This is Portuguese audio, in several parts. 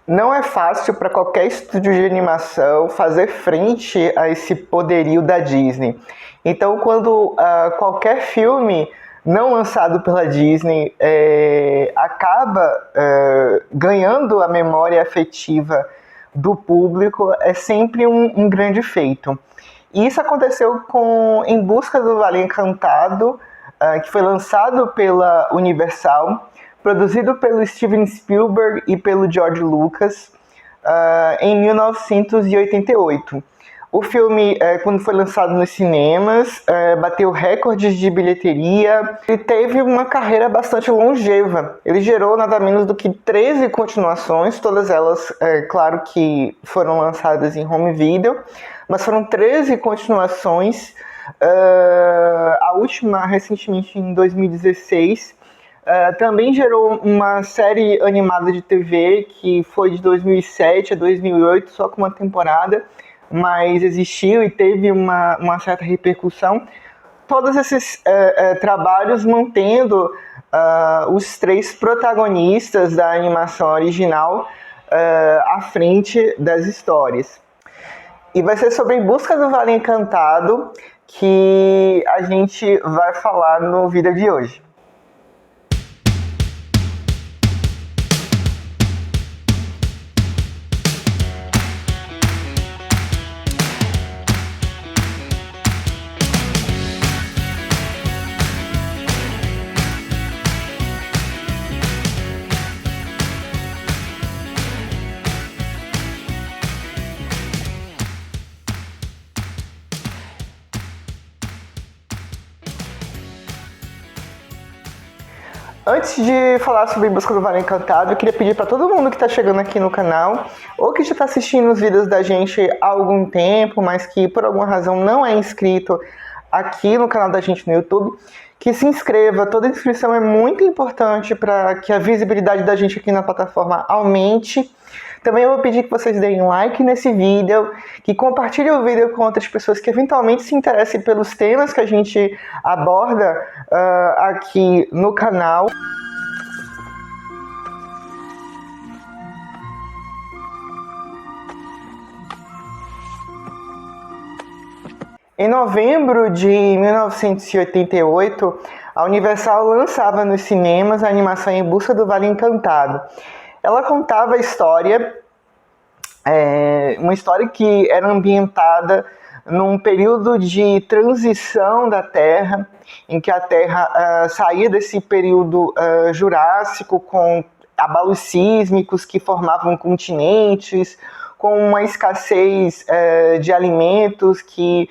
Não é fácil para qualquer estúdio de animação fazer frente a esse poderio da Disney. Então, quando qualquer filme não lançado pela Disney acaba ganhando a memória afetiva do público, é sempre um grande feito. E isso aconteceu com Em Busca do Vale Encantado, que foi lançado pela Universal, produzido pelo Steven Spielberg e pelo George Lucas, em 1988. O filme, quando foi lançado nos cinemas, bateu recordes de bilheteria e teve uma carreira bastante longeva. Ele gerou nada menos do que 13 continuações, todas elas, claro que foram lançadas em home video, mas foram 13 continuações, a última recentemente em 2016, também gerou uma série animada de TV que foi de 2007 a 2008, só com uma temporada, mas existiu e teve uma certa repercussão. Todos esses trabalhos mantendo os 3 protagonistas da animação original à frente das histórias. E vai ser sobre Em Busca do Vale Encantado que a gente vai falar no vídeo de hoje. Antes de falar sobre Em Busca do Vale Encantado, eu queria pedir para todo mundo que está chegando aqui no canal, ou que já está assistindo os vídeos da gente há algum tempo, mas que por alguma razão não é inscrito aqui no canal da gente no YouTube, que se inscreva. Toda inscrição é muito importante para que a visibilidade da gente aqui na plataforma aumente. Também eu vou pedir que vocês deem um like nesse vídeo, que compartilhem o vídeo com outras pessoas que eventualmente se interessem pelos temas que a gente aborda aqui no canal. Em novembro de 1988, a Universal lançava nos cinemas a animação Em Busca do Vale Encantado. Ela contava a história, uma história que era ambientada num período de transição da Terra, em que a Terra saía desse período jurássico com abalos sísmicos que formavam continentes, com uma escassez de alimentos que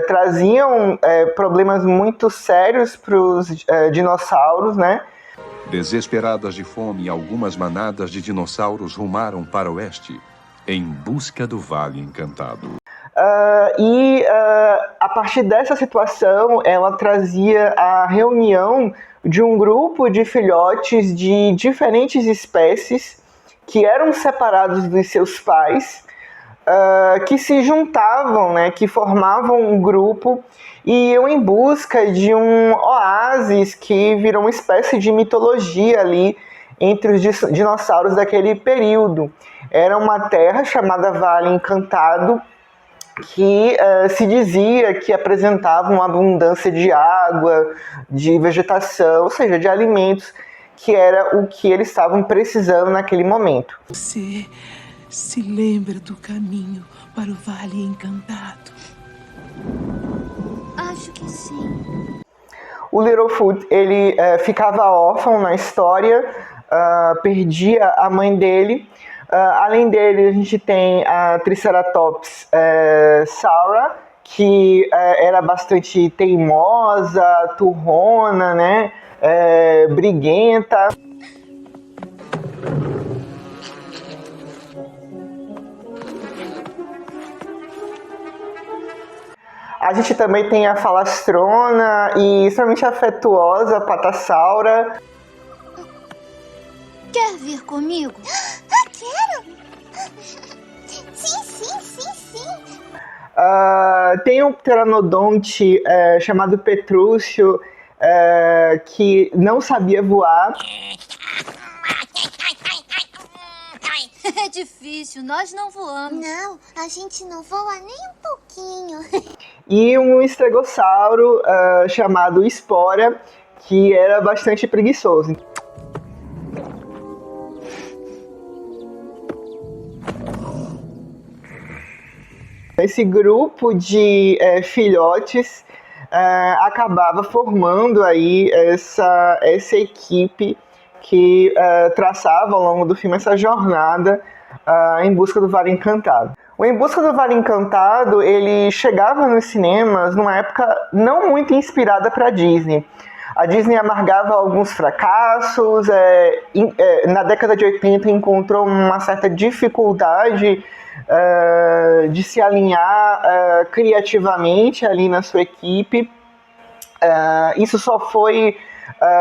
traziam problemas muito sérios para os dinossauros, né? Desesperadas de fome, algumas manadas de dinossauros rumaram para o oeste, em busca do Vale Encantado. A partir dessa situação, ela trazia a reunião de um grupo de filhotes de diferentes espécies que eram separados dos seus pais, que se juntavam, né, que formavam um grupo e iam em busca de um oásis que virou uma espécie de mitologia ali entre os dinossauros daquele período. Era uma terra chamada Vale Encantado, que se dizia que apresentava uma abundância de água, de vegetação, ou seja, de alimentos, que era o que eles estavam precisando naquele momento. Você se lembra do caminho para o Vale Encantado? Acho que sim. O Littlefoot, ele ficava órfão na história, perdia a mãe dele. Além dele, a gente tem a Triceratops Saura, que era bastante teimosa, turrona, né? Briguenta. A gente também tem a Falastrona e extremamente afetuosa Patassaura. Quer vir comigo? Quero! Sim. Tem um pteranodonte chamado Petrúcio, que não sabia voar. é difícil, nós não voamos. Não, a gente não voa nem um pouquinho. E um estegossauro chamado Espora, que era bastante preguiçoso. Esse grupo de filhotes acabava formando aí essa equipe que traçava ao longo do filme essa jornada em busca do Vale Encantado. O Em Busca do Vale Encantado, ele chegava nos cinemas numa época não muito inspirada para a Disney. A Disney amargava alguns fracassos, na década de 80 encontrou uma certa dificuldade de se alinhar criativamente ali na sua equipe. Isso só foi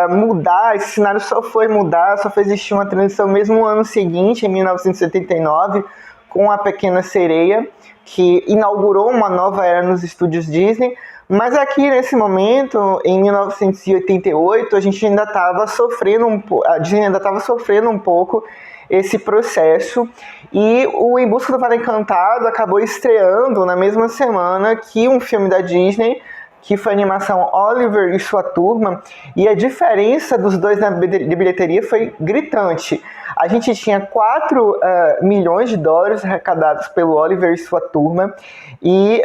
mudar, esse cenário só foi mudar, só foi existir uma transição mesmo no ano seguinte, em 1979, com A Pequena Sereia, que inaugurou uma nova era nos estúdios Disney. Mas aqui, nesse momento, em 1988, a gente ainda estava sofrendo a Disney ainda estava sofrendo um pouco esse processo, e o Em Busca do Vale Encantado acabou estreando na mesma semana que um filme da Disney, que foi a animação Oliver e Sua Turma, e a diferença dos dois na bilheteria foi gritante. A gente tinha 4 milhões de dólares arrecadados pelo Oliver e Sua Turma e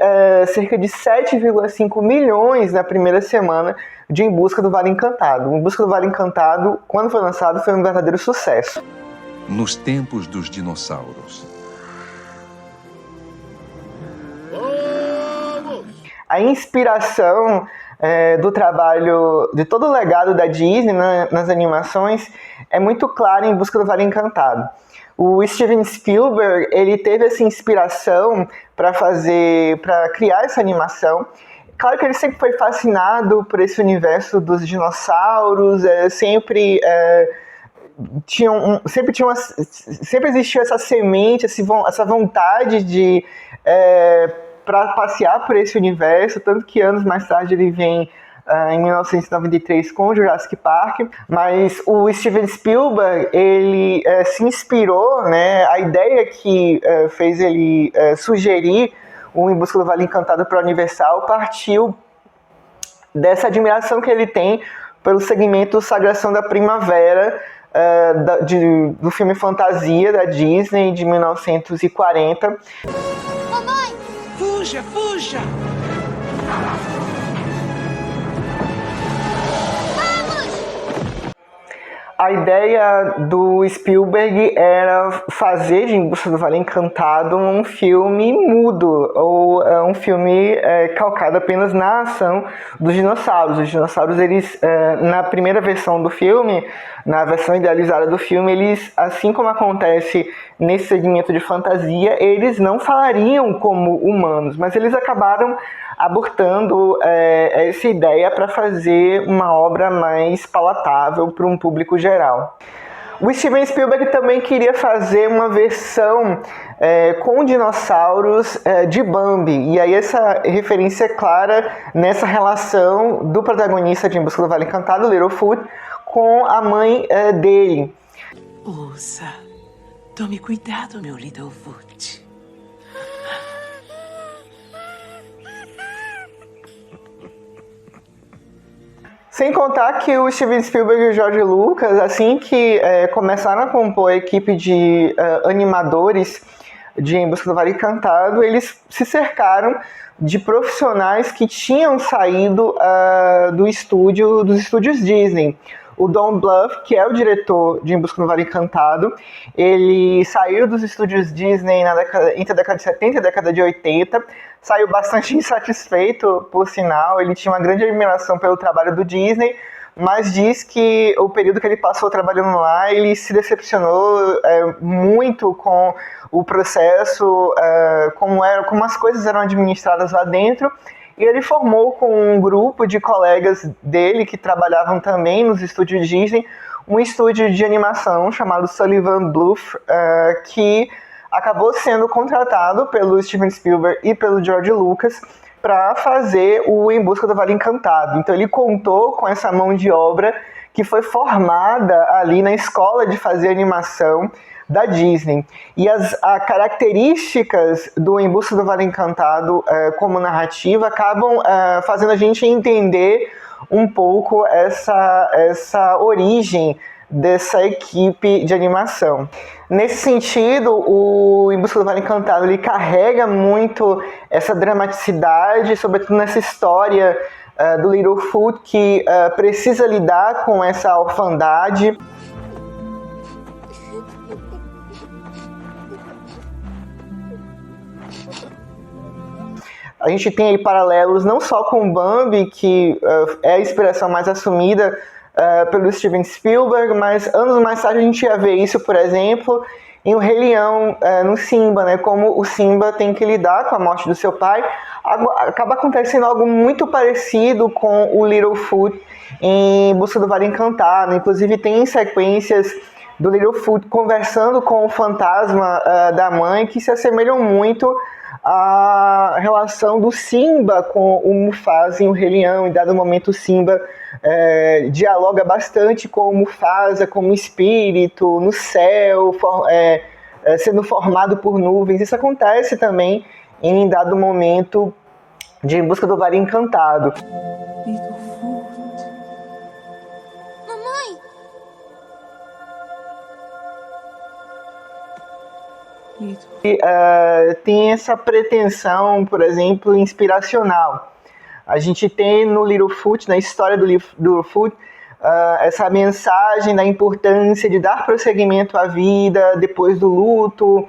cerca de 7,5 milhões na primeira semana de Em Busca do Vale Encantado. Em Busca do Vale Encantado, quando foi lançado, foi um verdadeiro sucesso. Nos tempos dos dinossauros. A inspiração do trabalho, de todo o legado da Disney nas animações é muito clara em Busca do Vale Encantado. O Steven Spielberg, ele teve essa inspiração para criar essa animação. Claro que ele sempre foi fascinado por esse universo dos dinossauros, sempre existiu essa semente, essa vontade de para passear por esse universo, tanto que anos mais tarde ele vem em 1993 com o Jurassic Park. Mas o Steven Spielberg, ele se inspirou, né, a ideia que fez ele sugerir o Em Busca do Vale Encantado para a Universal partiu dessa admiração que ele tem pelo segmento Sagração da Primavera, do filme Fantasia da Disney de 1940. Mamãe! Fuja, fuja! A ideia do Spielberg era fazer de Em Busca do Vale Encantado um filme mudo, ou um filme calcado apenas na ação dos dinossauros. Os dinossauros, eles, na primeira versão do filme, na versão idealizada do filme, eles, assim como acontece nesse segmento de fantasia, eles não falariam como humanos, mas eles acabaram abortando essa ideia para fazer uma obra mais palatável para um público geral. O Steven Spielberg também queria fazer uma versão com dinossauros de Bambi, e aí essa referência é clara nessa relação do protagonista de Em Busca do Vale Encantado, Littlefoot, com a mãe dele. Ouça, tome cuidado, meu Littlefoot. Sem contar que o Steven Spielberg e o George Lucas, assim que começaram a compor a equipe de animadores de Em Busca do Vale Encantado, eles se cercaram de profissionais que tinham saído dos estúdios Disney. O Don Bluth, que é o diretor de Em Busca do Vale Encantado, ele saiu dos estúdios Disney entre a década de 70 e a década de 80, saiu bastante insatisfeito, por sinal. Ele tinha uma grande admiração pelo trabalho do Disney, mas diz que o período que ele passou trabalhando lá, ele se decepcionou muito com o processo, como as coisas eram administradas lá dentro, e ele formou com um grupo de colegas dele que trabalhavam também nos estúdios Disney, um estúdio de animação chamado Sullivan Bluth, que acabou sendo contratado pelo Steven Spielberg e pelo George Lucas para fazer o Em Busca do Vale Encantado. Então ele contou com essa mão de obra que foi formada ali na escola de fazer animação da Disney. E as características do Em Busca do Vale Encantado como narrativa acabam fazendo a gente entender um pouco essa origem dessa equipe de animação. Nesse sentido, o Em Busca do Vale Encantado ele carrega muito essa dramaticidade, sobretudo nessa história do Littlefoot, que precisa lidar com essa orfandade. A gente tem aí paralelos não só com Bambi, que é a inspiração mais assumida pelo Steven Spielberg, mas anos mais tarde a gente ia ver isso, por exemplo, em O Rei Leão, no Simba, né? Como o Simba tem que lidar com a morte do seu pai. Acaba acontecendo algo muito parecido com o Littlefoot em Busca do Vale Encantado. Inclusive tem sequências do Littlefoot conversando com o fantasma da mãe que se assemelham muito à relação do Simba com o Mufasa em O Rei Leão. Em dado momento o Simba dialoga bastante com o Mufasa como espírito no céu, sendo formado por nuvens. Isso acontece também em dado momento de Em Busca do Vale Encantado. Mamãe! E, tem essa pretensão, por exemplo, inspiracional. A gente tem no Littlefoot, na história do Littlefoot, essa mensagem da importância de dar prosseguimento à vida depois do luto,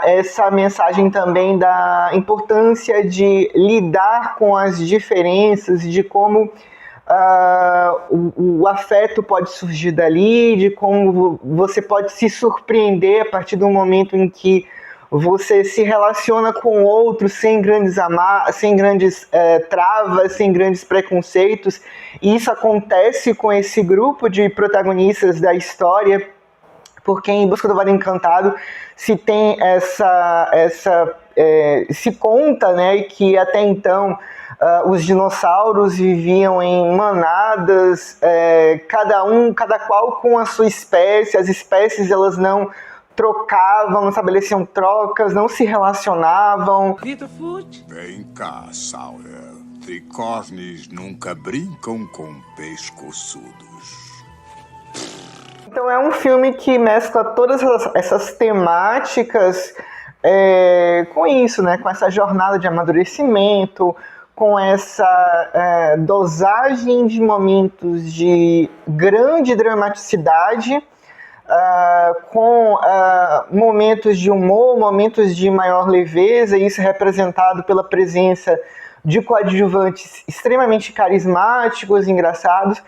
essa mensagem também da importância de lidar com as diferenças, de como o afeto pode surgir dali, de como você pode se surpreender a partir do momento em que você se relaciona com outros sem grandes travas, sem grandes preconceitos. E isso acontece com esse grupo de protagonistas da história, porque em Busca do Vale Encantado se tem se conta, né, que até então os dinossauros viviam em manadas, cada qual com a sua espécie. As espécies elas não trocavam, não estabeleciam trocas, não se relacionavam. Littlefoot? Vem cá, Sawyer. Tricornes nunca brincam com pescoçudos. Então é um filme que mescla todas essas temáticas com isso, né? Com essa jornada de amadurecimento, com essa dosagem de momentos de grande dramaticidade, com momentos de humor, momentos de maior leveza, isso é representado pela presença de coadjuvantes extremamente carismáticos, engraçados.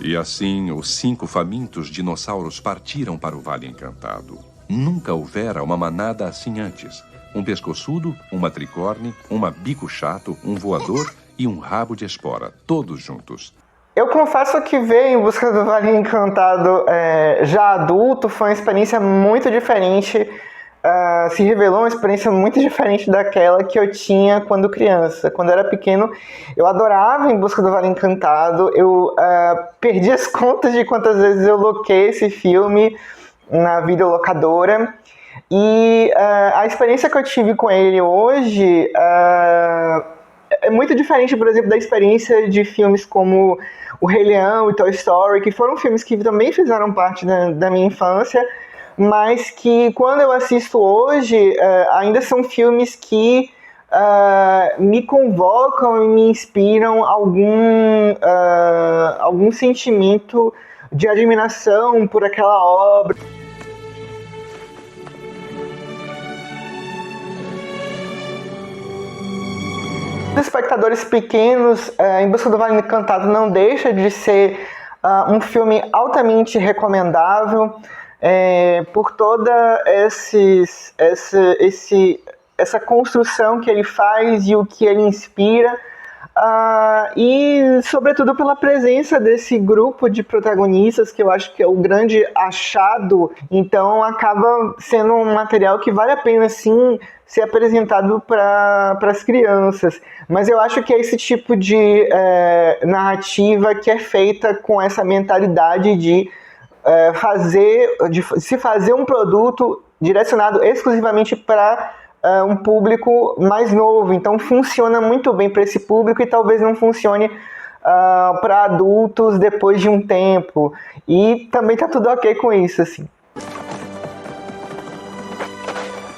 E assim, os 5 famintos dinossauros partiram para o Vale Encantado. Nunca houvera uma manada assim antes. Um pescoçudo, uma tricorne, uma bico chato, um voador e um rabo de espora, todos juntos. Eu confesso que ver Em Busca do Vale Encantado já adulto foi uma experiência muito diferente, se revelou uma experiência muito diferente daquela que eu tinha quando criança. Quando eu era pequeno, eu adorava Em Busca do Vale Encantado, eu perdi as contas de quantas vezes eu loquei esse filme na videolocadora, e a experiência que eu tive com ele hoje é muito diferente, por exemplo, da experiência de filmes como O Rei Leão e Toy Story, que foram filmes que também fizeram parte da minha infância, mas que quando eu assisto hoje, ainda são filmes que me convocam e me inspiram algum sentimento de admiração por aquela obra. Os espectadores pequenos, Em Busca do Vale Encantado não deixa de ser um filme altamente recomendável, por toda essa construção que ele faz e o que ele inspira, e sobretudo pela presença desse grupo de protagonistas, que eu acho que é o grande achado. Então acaba sendo um material que vale a pena sim ser apresentado para as crianças. Mas eu acho que é esse tipo de narrativa que é feita com essa mentalidade de se fazer um produto direcionado exclusivamente para um público mais novo. Então funciona muito bem para esse público e talvez não funcione para adultos depois de um tempo. E também tá tudo ok com isso, assim.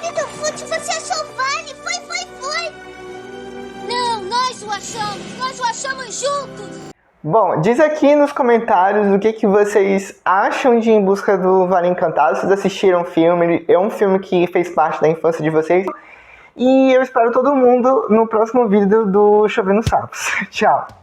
Littlefoot, você achou o Vale? Foi! Não, nós o achamos juntos! Bom, diz aqui nos comentários o que vocês acham de Em Busca do Vale Encantado. Vocês assistiram o filme? É um filme que fez parte da infância de vocês. E eu espero todo mundo no próximo vídeo do Chovendo Sapos. Tchau!